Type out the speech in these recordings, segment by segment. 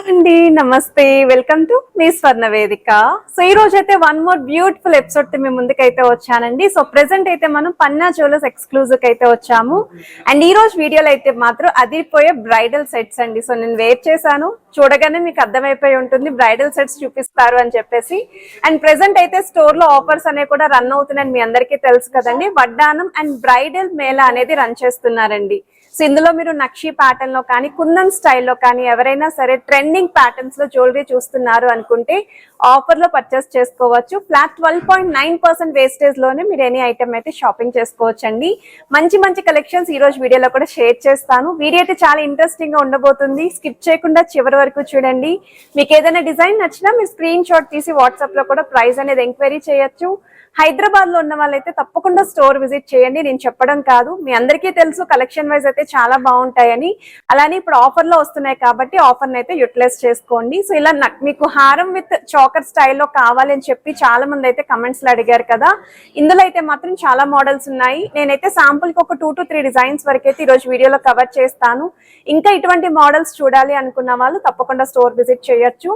అండి నమస్తే welcome to me స్వర్ణ వేదిక. సో ఈ రోజు అయితే వన్ మోర్ బ్యూటిఫుల్ ఎపిసోడ్ తో మీ ముందుకైతే వచ్చానండి. సో ప్రెసెంట్ అయితే మనం పన్నా జ్యువెలర్స్ ఎక్స్క్లూజివ్ అయితే వచ్చాము. అండ్ ఈ రోజు వీడియోలో అయితే మాత్రం అదిరిపోయే బ్రైడల్ సెట్స్ అండి. సో నేను వెయిట్ చేశాను, చూడగానే మీకు అర్థమైపోయి ఉంటుంది బ్రైడల్ సెట్స్ చూపిస్తారు అని చెప్పేసి. అండ్ ప్రెసెంట్ అయితే స్టోర్ లో ఆఫర్స్ అనేవి కూడా రన్ అవుతున్నాయని మీ అందరికీ తెలుసు కదండి. వడ్డానం అండ్ బ్రైడల్ మేళా అనేది రన్ చేస్తున్నారండి. సో ఇందులో మీరు నక్షి ప్యాటర్న్ లో కానీ కుందన్ స్టైల్లో కానీ ఎవరైనా సరే ట్రెండింగ్ ప్యాటర్న్స్ లో జ్యువెలరీ చూస్తున్నారు అనుకుంటే ఆఫర్ లో పర్చేస్ చేసుకోవచ్చు. ఫ్లాట్ 12.9% వేస్టేజ్ లోనే మీరు ఎనీ ఐటమ్ అయితే షాపింగ్ చేసుకోవచ్చు అండి. మంచి మంచి కలెక్షన్స్ ఈ రోజు వీడియోలో కూడా షేర్ చేస్తాను. వీడియో అయితే చాలా ఇంట్రెస్టింగ్ గా ఉండబోతుంది. స్కిప్ చేయకుండా చివరి వరకు చూడండి. మీకు ఏదైనా డిజైన్ నచ్చినా మీరు స్క్రీన్ షాట్ తీసి వాట్సాప్ లో కూడా ప్రైస్ అనేది ఎంక్వైరీ చేయొచ్చు. హైదరాబాద్ లో ఉన్న వాళ్ళైతే తప్పకుండా స్టోర్ విజిట్ చేయండి. నేను చెప్పడం కాదు, మీ అందరికీ తెలుసు కలెక్షన్ వైజ్ అయితే చాలా బాగుంటాయని. అలానే ఇప్పుడు ఆఫర్ లో వస్తున్నాయి కాబట్టి ఆఫర్ అయితే యూటిలైజ్ చేసుకోండి. సో ఇలా మీకు హారం విత్ చాకర్ స్టైల్లో కావాలి అని చెప్పి చాలా మంది అయితే కమెంట్స్ లో అడిగారు కదా. ఇందులో అయితే మాత్రం చాలా మోడల్స్ ఉన్నాయి. నేనైతే శాంపుల్ కి ఒక 2 to 3 డిజైన్స్ వరకు అయితే ఈ రోజు వీడియోలో కవర్ చేస్తాను. ఇంకా ఇటువంటి మోడల్స్ చూడాలి అనుకున్న వాళ్ళు తప్పకుండా స్టోర్ విజిట్ చేయొచ్చు.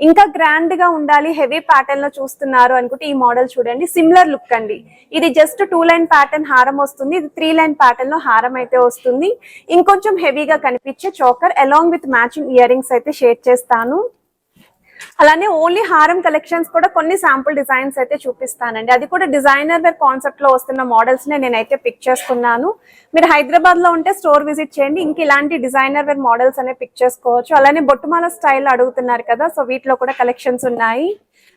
ఇంకా గ్రాండ్ గా ఉండాలి, హెవీ ప్యాటర్న్ లో చూస్తున్నారు అనుకుంటే ఈ మోడల్ చూడండి. సిమిలర్ లుక్ అండి. ఇది జస్ట్ 2 లైన్ ప్యాటర్న్ హారం వస్తుంది, ఇది 3 లైన్ ప్యాటర్న్ లో హారం అయితే వస్తుంది. ఇంకొంచెం హెవీగా కనిపించే choker along with matching ear rings అయితే షేర్ చేస్తాను. అలానే ఓన్లీ హారం కలెక్షన్స్ కూడా కొన్ని శాంపుల్ డిజైన్స్ అయితే చూపిస్తానండి. అది కూడా డిజైనర్ వేర్ కాన్సెప్ట్ లో వస్తున్న మోడల్స్ నే నేనైతే పిక్ చేసుకున్నాను. మీరు హైదరాబాద్ లో ఉంటే స్టోర్ విజిట్ చేయండి. ఇంక ఇలాంటి డిజైనర్ వేర్ మోడల్స్ అనే పిక్ చేసుకోవచ్చు. అలానే బొట్టుమాల స్టైల్ అడుగుతున్నారు కదా, సో వీటిలో కూడా కలెక్షన్స్ ఉన్నాయి.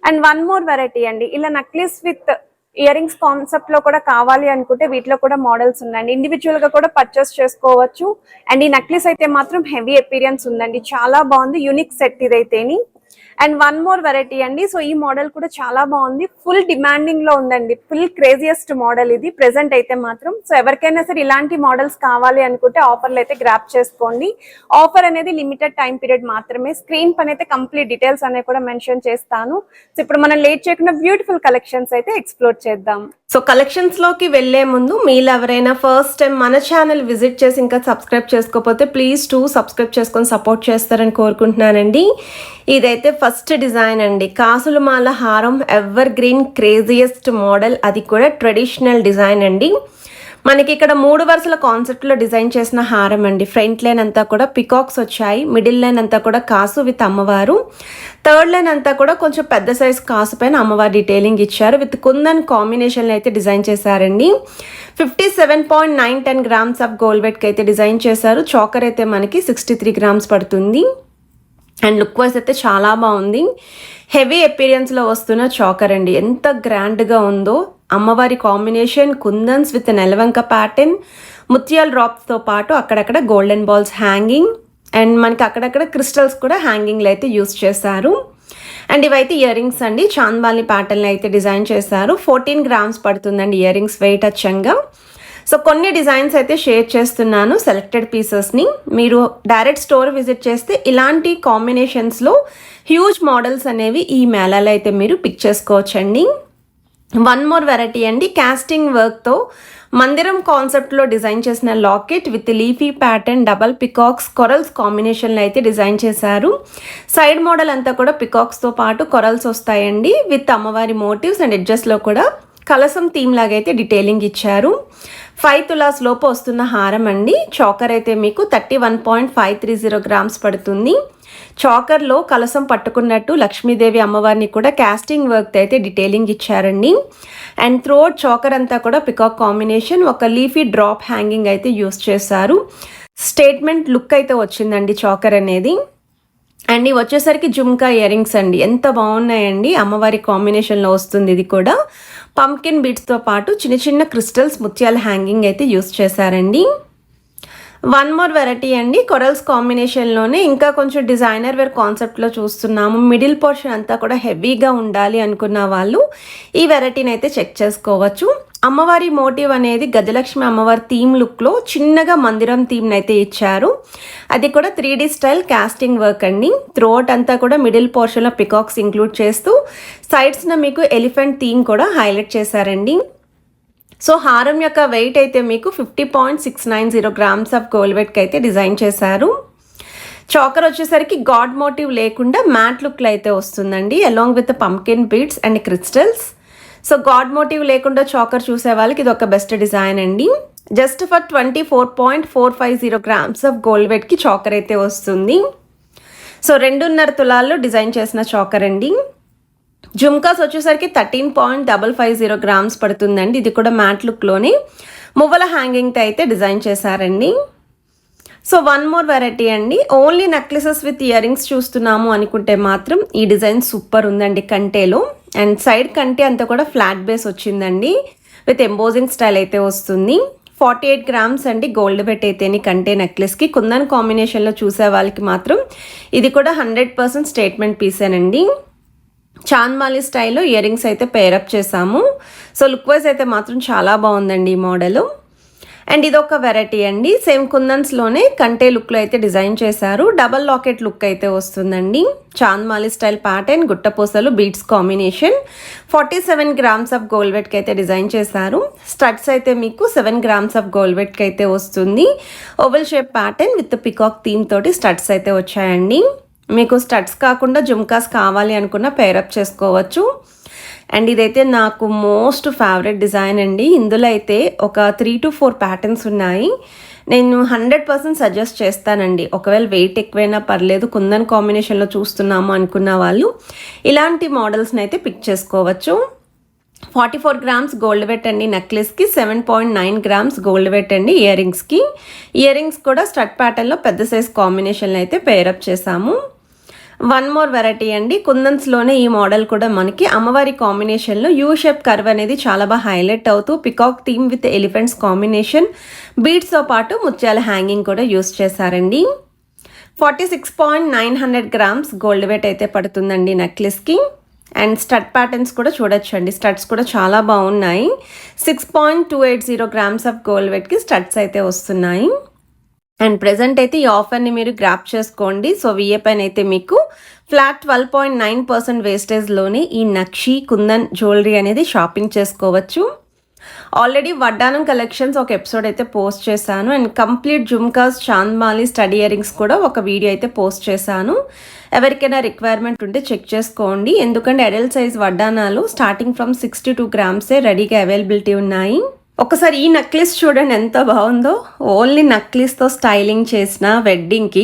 అండ్ వన్ మోర్ వెరైటీ అండి, ఇలా necklace with ear rings concept లో కూడా కావాలి అనుకుంటే వీటిలో కూడా మోడల్స్ ఉన్నాయండి. ఇండివిజువల్ గా కూడా పర్చేస్ చేసుకోవచ్చు. అండ్ ఈ నక్లీస్ అయితే మాత్రం హెవీ అపీరియన్స్ ఉందండి, చాలా బాగుంది. యూనిక్ సెట్ ఇదైతేని. అండ్ వన్ మోర్ వెరైటీ అండి. సో ఈ మోడల్ కూడా చాలా బాగుంది, ఫుల్ డిమాండింగ్ లో ఉందండి, ఫుల్ క్రేజియస్ట్ మోడల్ ఇది ప్రెసెంట్ అయితే మాత్రం. సో ఎవరికైనా సరే ఇలాంటి మోడల్స్ కావాలి అనుకుంటే ఆఫర్లు అయితే గ్రాప్ చేసుకోండి. ఆఫర్ అనేది లిమిటెడ్ టైం పీరియడ్ మాత్రమే. స్క్రీన్ పైన అయితే కంప్లీట్ డీటెయిల్స్ అనేవి కూడా మెన్షన్ చేస్తాను. సో ఇప్పుడు మనం లేట్ చేయకుండా బ్యూటిఫుల్ కలెక్షన్స్ అయితే ఎక్స్ప్లోర్ చేద్దాం. సో కలెక్షన్స్ లోకి వెళ్లే ముందు మీరు ఎవరైనా ఫస్ట్ టైం మన ఛానల్ విజిట్ చేసి ఇంకా సబ్స్క్రైబ్ చేసుకోకపోతే ప్లీజ్ సబ్స్క్రైబ్ చేసుకొని సపోర్ట్ చేస్తారని కోరుకుంటున్నానండి. ఇదైతే ఫస్ట్ డిజైన్ అండి, కాసుల మాల హారం ఎవర్ గ్రీన్ క్రేజియస్ట్ మోడల్, అది కూడా ట్రెడిషనల్ డిజైన్ అండి. మనకి ఇక్కడ 3 వరుసల కాన్సెప్ట్ లో డిజైన్ చేసిన హారం అండి. ఫ్రంట్ లైన్ అంతా కూడా పికాక్స్ వచ్చాయి, మిడిల్ లైన్ అంతా కూడా కాసు విత్ అమ్మవారు, థర్డ్ లైన్ అంతా కూడా కొంచెం పెద్ద సైజ్ కాసు పైన అమ్మవారు డీటెయిలింగ్ ఇచ్చారు. విత్ కుందన్ కాంబినేషన్ అయితే డిజైన్ చేశారండి. 57.910 గ్రామ్స్ ఆఫ్ గోల్డ్ వెయిట్ కి అయితే డిజైన్ చేశారు. చాకర్ అయితే మనకి 63 గ్రామ్స్ పడుతుంది. అండ్ లుక్ వైజ్ అయితే చాలా బాగుంది, హెవీ అపీరియన్స్లో వస్తున్న చాకర్ అండి. ఎంత గ్రాండ్గా ఉందో, అమ్మవారి కాంబినేషన్ కుందన్స్ విత్ నెలవంక ప్యాటర్న్, ముత్యాల డ్రాప్స్తో పాటు అక్కడక్కడ గోల్డెన్ బాల్స్ హ్యాంగింగ్, అండ్ మనకి అక్కడక్కడ క్రిస్టల్స్ కూడా హ్యాంగింగ్లో అయితే యూస్ చేశారు. అండ్ ఇవైతే ఇయర్ రింగ్స్ అండి, చాంద్బాలి ప్యాటర్న్లో అయితే డిజైన్ చేశారు. 14 గ్రామ్స్ పడుతుందండి ఇయర్ రింగ్స్ వెయిట్ అచ్చంగా. సో కొన్ని డిజైన్స్ అయితే షేర్ చేస్తున్నాను, సెలెక్టెడ్ పీసెస్ని. మీరు డైరెక్ట్ స్టోర్ విజిట్ చేస్తే ఇలాంటి కాంబినేషన్స్లో హ్యూజ్ మోడల్స్ అనేవి ఈ మేళాలో అయితే మీరు పిక్ చేసుకోవచ్చండి. వన్ మోర్ వెరైటీ అండి, కాస్టింగ్ వర్క్తో మందిరం కాన్సెప్ట్లో డిజైన్ చేసిన locket with leafy pattern, double peacocks, corals కాంబినేషన్లో అయితే డిజైన్ చేశారు. సైడ్ మోడల్ అంతా కూడా పికాక్స్తో పాటు కొరల్స్ వస్తాయండి, విత్ అమ్మవారి మోటివ్స్ అండ్ ఎడ్జెస్లో కూడా కలసం థీమ్ లాగా అయితే డీటెయిలింగ్ ఇచ్చారు. 5 తులాస్ లోపు వస్తున్న హారం అండి. చాకర్ అయితే మీకు 31.530 గ్రామ్స్ పడుతుంది. చాకర్లో కలసం పట్టుకున్నట్టు లక్ష్మీదేవి అమ్మవారిని కూడా కాస్టింగ్ వర్క్ అయితే డీటెయిలింగ్ ఇచ్చారండి. అండ్ త్రోట్ చాకర్ అంతా కూడా పికాక్ కాంబినేషన్, ఒక లీఫీ డ్రాప్ హ్యాంగింగ్ అయితే యూస్ చేశారు. స్టేట్మెంట్ లుక్ అయితే వచ్చిందండి చాకర్ అనేది. అండ్ ఇవి వచ్చేసరికి జుమ్కా ఇయర్ రింగ్స్ అండి, ఎంత బాగున్నాయండి, అమ్మవారి కాంబినేషన్లో వస్తుంది. ఇది కూడా పంకిన్ బీట్స్తో పాటు చిన్న చిన్న క్రిస్టల్స్, ముత్యాల హ్యాంగింగ్ అయితే యూస్ చేశారండి. వన్ మోర్ వెరైటీ అండి, కొరల్స్ కాంబినేషన్లోనే ఇంకా కొంచెం డిజైనర్ వేర్ కాన్సెప్ట్లో చూస్తున్నాము. మిడిల్ పోర్షన్ అంతా కూడా హెవీగా ఉండాలి అనుకున్న వాళ్ళు ఈ వెరైటీని అయితే చెక్ చేసుకోవచ్చు. అమ్మవారి మోటివ్ అనేది గజలక్ష్మి అమ్మవారి థీమ్ లుక్లో చిన్నగా మందిరం థీమ్ని అయితే ఇచ్చారు. అది కూడా 3D స్టైల్ కాస్టింగ్ వర్క్ అండి. త్రోట్ అంతా కూడా మిడిల్ పోర్షన్లో పికాక్స్ ఇంక్లూడ్ చేస్తూ సైడ్స్న మీకు ఎలిఫెంట్ థీమ్ కూడా హైలైట్ చేశారండి. సో హారం యొక్క వెయిట్ అయితే మీకు 50.690 గ్రామ్స్ ఆఫ్ గోల్డ్ వెయిట్కి అయితే డిజైన్ చేశారు. చాకర్ వచ్చేసరికి గాడ్ మోటివ్ లేకుండా మ్యాట్ లుక్లో అయితే వస్తుందండి, along with pumpkin beads and crystals. So god motive లేకుండా చాకర్ చూసే వాళ్ళకి ఇది ఒక బెస్ట్ డిజైన్ అండి. Just for 24.450 grams of gold వెయిట్కి చాకర్ అయితే వస్తుంది. సో 2.5 తులాల్లో డిజైన్ చేసిన చాకర్ అండి. జుమ్కాస్ వచ్చేసరికి 13.550 grams పడుతుందండి. ఇది కూడా మ్యాట్ లుక్లోనే మువ్వల హ్యాంగింగ్తో అయితే డిజైన్ చేశారండి. సో వన్ మోర్ వెరైటీ అండి. Only necklaces with ear rings చూస్తున్నాము అనుకుంటే మాత్రం ఈ డిజైన్ సూపర్ ఉందండి కంటేలో. అండ్ సైడ్ కంటే అంతా కూడా ఫ్లాట్ బేస్ వచ్చిందండి, విత్ ఎంబోజింగ్ స్టైల్ అయితే వస్తుంది. 48 grams అండి గోల్డ్ వెయిట్ అయితేని కంటే నెక్లెస్కి. కుందన్ కాంబినేషన్లో చూసే వాళ్ళకి మాత్రం ఇది కూడా 100% స్టేట్మెంట్ పీసేనండి. చాంద్మాలి స్టైల్లో ఇయర్ రింగ్స్ అయితే పేరప్ చేసాము. సో లుక్ వైజ్ అయితే మాత్రం చాలా బాగుందండి ఈ మోడల్. అండ్ ఇది ఒక వెరైటీ అండి, సేమ్ కుందన్స్లోనే కంటే లుక్లో అయితే డిజైన్ చేశారు. డబల్ లాకెట్ లుక్ అయితే వస్తుందండి. చాంద్మాలి స్టైల్ ప్యాటర్న్, గుట్టపూసలు, beads combination. 47 grams of gold వెయిట్కి అయితే డిజైన్ చేశారు. స్టడ్స్ అయితే మీకు 7 grams ఆఫ్ గోల్డ్ వెయిట్కి అయితే వస్తుంది. Oval shape pattern with peacock theme తోటి స్టడ్స్ అయితే వచ్చాయండి. మీకు స్టడ్స్ కాకుండా జుమ్కాస్ కావాలి అనుకున్న పేరప్ చేసుకోవచ్చు. అండ్ ఇదైతే నాకు మోస్ట్ ఫేవరెట్ డిజైన్ అండి. ఇందులో అయితే ఒక 3 to 4 ప్యాటర్న్స్ ఉన్నాయి. నేను 100% సజెస్ట్ చేస్తానండి. ఒకవేళ వెయిట్ ఎక్కువైనా పర్లేదు, కుందన్ కాంబినేషన్లో చూస్తున్నాము అనుకున్న వాళ్ళు ఇలాంటి మోడల్స్ని అయితే పిక్ చేసుకోవచ్చు. 44 grams గోల్డ్ వెయిట్ అండి నెక్లెస్కి, 7.9 grams గోల్డ్ వెయిట్ అండి ఇయర్ రింగ్స్కి. ఇయర్ రింగ్స్ కూడా స్టడ్ ప్యాటర్న్లో పెద్ద సైజ్ కాంబినేషన్లో అయితే పేరప్ చేసాము. వన్ మోర్ వెరైటీ అండి, కుందన్స్లోనే ఈ మోడల్ కూడా మనకి అమ్మవారి కాంబినేషన్లో యూ షేప్ కర్వ్ అనేది చాలా బాగా హైలైట్ అవుతూ peacock theme with elephants combination, బీడ్స్తో పాటు ముత్యాల హ్యాంగింగ్ కూడా యూస్ చేశారండి. 46.900 grams గోల్డ్ వెయిట్ అయితే పడుతుందండి నెక్లెస్కి. అండ్ స్టడ్ ప్యాటర్న్స్ కూడా చూడొచ్చండి, స్టడ్స్ కూడా చాలా బాగున్నాయి. 6.280 grams ఆఫ్ గోల్డ్ వెయిట్కి స్టడ్స్ అయితే వస్తున్నాయి. అండ్ ప్రెజెంట్ అయితే ఈ ఆఫర్ని మీరు గ్రాప్ చేసుకోండి. సో విఏ పైన అయితే మీకు ఫ్లాట్ 12.9% వేస్టేజ్లోనే ఈ నక్షి కుందన్ జ్యువెలరీ అనేది షాపింగ్ చేసుకోవచ్చు. ఆల్రెడీ వడ్డానం కలెక్షన్స్ ఒక ఎపిసోడ్ అయితే పోస్ట్ చేశాను. అండ్ కంప్లీట్ జుమ్కాస్, చాంద్మాలి, స్టడీ ఇయర్ రింగ్స్ కూడా ఒక వీడియో అయితే పోస్ట్ చేశాను. ఎవరికైనా రిక్వైర్మెంట్ ఉంటే చెక్ చేసుకోండి. ఎందుకంటే అడల్ట్ సైజ్ వడ్డానాలు స్టార్టింగ్ ఫ్రమ్ 62 grams రెడీగా అవైలబిలిటీ ఉన్నాయి. ఒకసారి ఈ నెక్లెస్ చూడండి ఎంత బాగుందో. ఓన్లీ నెక్లెస్తో స్టైలింగ్ చేసిన వెడ్డింగ్కి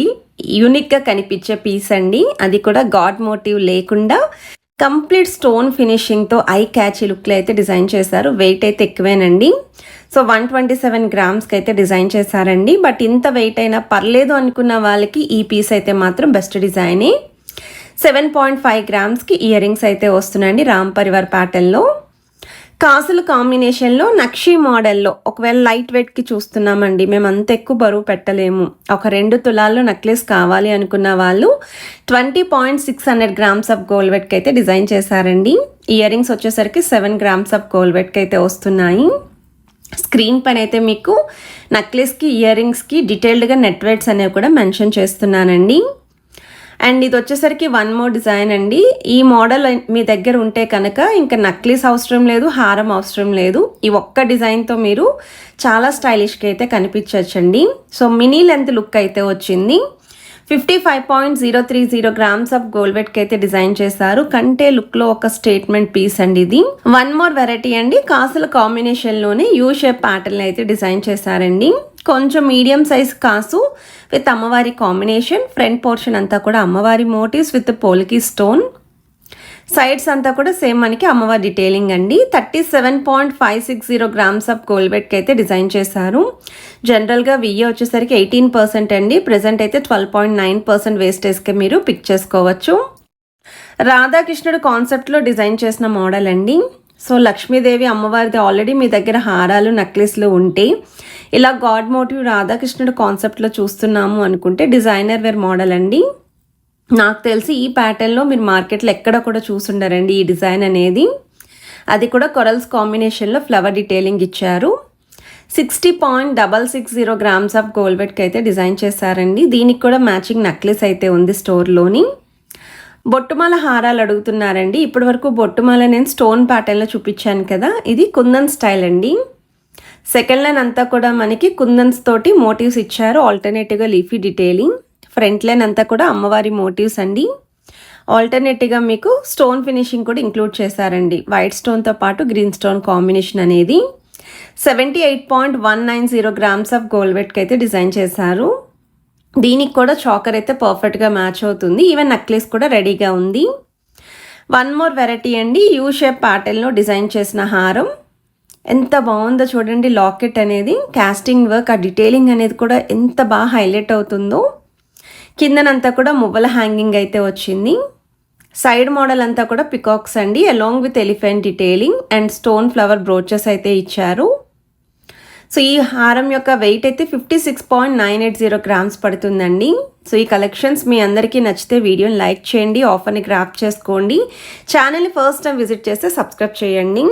యూనిక్గా కనిపించే పీస్ అండి. అది కూడా గాడ్ మోటివ్ లేకుండా కంప్లీట్ స్టోన్ ఫినిషింగ్తో ఐ క్యాచీ లుక్లో అయితే డిజైన్ చేశారు. వెయిట్ అయితే ఎక్కువేనండి. సో 127 gramsకి అయితే డిజైన్ చేశారండి. బట్ ఇంత వెయిట్ అయినా పర్లేదు అనుకున్న వాళ్ళకి ఈ పీస్ అయితే మాత్రం బెస్ట్ డిజైనే. 7.5 gramsకి ఇయర్ రింగ్స్ అయితే వస్తున్నాయండి రామ్ పరివార్ ప్యాటర్న్లో. కాసుల కాంబినేషన్లో నక్షి మోడల్లో ఒకవేళ లైట్ వెయిట్కి చూస్తున్నామండి, మేము అంత ఎక్కువ బరువు పెట్టలేము, ఒక 2 తులాల్లో నెక్లెస్ కావాలి అనుకున్న వాళ్ళు 20.600 grams ఆఫ్ గోల్డ్ వెయిట్కి అయితే డిజైన్ చేశారండి. ఇయర్ రింగ్స్ వచ్చేసరికి 7 grams ఆఫ్ గోల్డ్ వెయిట్కి అయితే వస్తున్నాయి. స్క్రీన్ పైన అయితే మీకు నెక్లెస్కి, ఇయర్ రింగ్స్కి డీటెయిల్డ్గా నెట్ వెయిట్స్ అనేవి కూడా మెన్షన్ చేస్తున్నానండి. అండ్ ఇది వచ్చేసరికి వన్ మోర్ డిజైన్ అండి. ఈ మోడల్ మీ దగ్గర ఉంటే కనుక ఇంకా నక్లీస్ అవసరం లేదు, హారం అవసరం లేదు. ఈ ఒక్క డిజైన్తో మీరు చాలా స్టైలిష్గా అయితే కనిపించవచ్చండి. సో మినీ లెంత్ లుక్ అయితే వచ్చింది. 55.030 grams ఆఫ్ గోల్డ్ వెయిట్కి అయితే డిజైన్ చేశారు. కంటే లుక్లో ఒక స్టేట్మెంట్ పీస్ అండి ఇది. వన్ మోర్ వెరైటీ అండి, కాసుల కాంబినేషన్లోనే యూ షేప్ ప్యాటర్న్ అయితే డిజైన్ చేశారండి. కొంచెం మీడియం సైజ్ కాసు విత్ అమ్మవారి కాంబినేషన్. ఫ్రంట్ పోర్షన్ అంతా కూడా అమ్మవారి మోటివ్స్ విత్ పోల్కి స్టోన్. సైడ్స్ అంతా కూడా సేమ్ మనకి అమ్మవారి డీటెయిలింగ్ అండి. 37.560 grams ఆఫ్ గోల్డ్ వెయిట్కి అయితే డిజైన్ చేశారు. జనరల్గా విఏ వచ్చేసరికి 18% అండి. ప్రెజెంట్ అయితే 12.9% వేస్టేజ్కి మీరు పిక్ చేసుకోవచ్చు. రాధాకృష్ణుడు కాన్సెప్ట్లో డిజైన్ చేసిన మోడల్ అండి. సో లక్ష్మీదేవి అమ్మవారిది ఆల్రెడీ మీ దగ్గర హారాలు, నెక్లెస్లు ఉంటే ఇలా గాడ్ మోటివ్ రాధాకృష్ణుడు కాన్సెప్ట్లో చూస్తున్నాము అనుకుంటే డిజైనర్ వేర్ మోడల్ అండి. నాకు తెలిసి ఈ ప్యాటర్న్లో మీరు మార్కెట్లో ఎక్కడ కూడా చూసుండరండి ఈ డిజైన్ అనేది. అది కూడా కొరల్స్ కాంబినేషన్లో ఫ్లవర్ డీటెయిలింగ్ ఇచ్చారు. 60.660 grams ఆఫ్ గోల్డ్ వెయిట్కి అయితే డిజైన్ చేశారండి. దీనికి కూడా మ్యాచింగ్ నెక్లెస్ అయితే ఉంది స్టోర్లోని. బొట్టుమాల హారాలు అడుగుతున్నారండి. ఇప్పటి వరకు బొట్టుమాల నేను స్టోన్ ప్యాటర్న్లో చూపించాను కదా, ఇది కుందన్ స్టైల్ అండి. సెకండ్ లైన్ అంతా కూడా మనకి కుందన్స్ తోటి మోటివ్స్ ఇచ్చారు. ఆల్టర్నేటివ్గా లీఫీ డీటెయిలింగ్. ఫ్రంట్ లైన్ అంతా కూడా అమ్మవారి మోటివ్స్ అండి. ఆల్టర్నేటివ్గా మీకు స్టోన్ ఫినిషింగ్ కూడా ఇంక్లూడ్ చేశారండి. వైట్ స్టోన్తో పాటు గ్రీన్ స్టోన్ కాంబినేషన్ అనేది 78.190 గ్రామ్స్ ఆఫ్ గోల్డ్ వెయిట్కి అయితే డిజైన్ చేశారు. దీనికి కూడా చాకర్ అయితే పర్ఫెక్ట్గా మ్యాచ్ అవుతుంది. ఈవెన్ నెక్లెస్ కూడా రెడీగా ఉంది. వన్ మోర్ వెరైటీ అండి, యూ షేప్ ప్యాటర్న్లో డిజైన్ చేసిన హారం. ఎంత బాగుందో చూడండి. లాకెట్ అనేది కాస్టింగ్ వర్క్, ఆ డీటెయిలింగ్ అనేది కూడా ఎంత బాగా హైలైట్ అవుతుందో. కిందనంతా కూడా మువ్వల హ్యాంగింగ్ అయితే వచ్చింది. సైడ్ మోడల్ అంతా కూడా పికాక్స్ అండి, along with elephant detailing and stone flower brooches అయితే ఇచ్చారు. సో ఈ హారం యొక్క వెయిట్ అయితే 56.980 గ్రామ్స్ పడుతుందండి. సో ఈ కలెక్షన్స్ మీ అందరికీ నచ్చితే వీడియోని లైక్ చేయండి, ఆఫర్ని గ్రాప్ చేసుకోండి. ఛానల్ని ఫస్ట్ టైం విజిట్ చేస్తే సబ్స్క్రైబ్ చేయండి.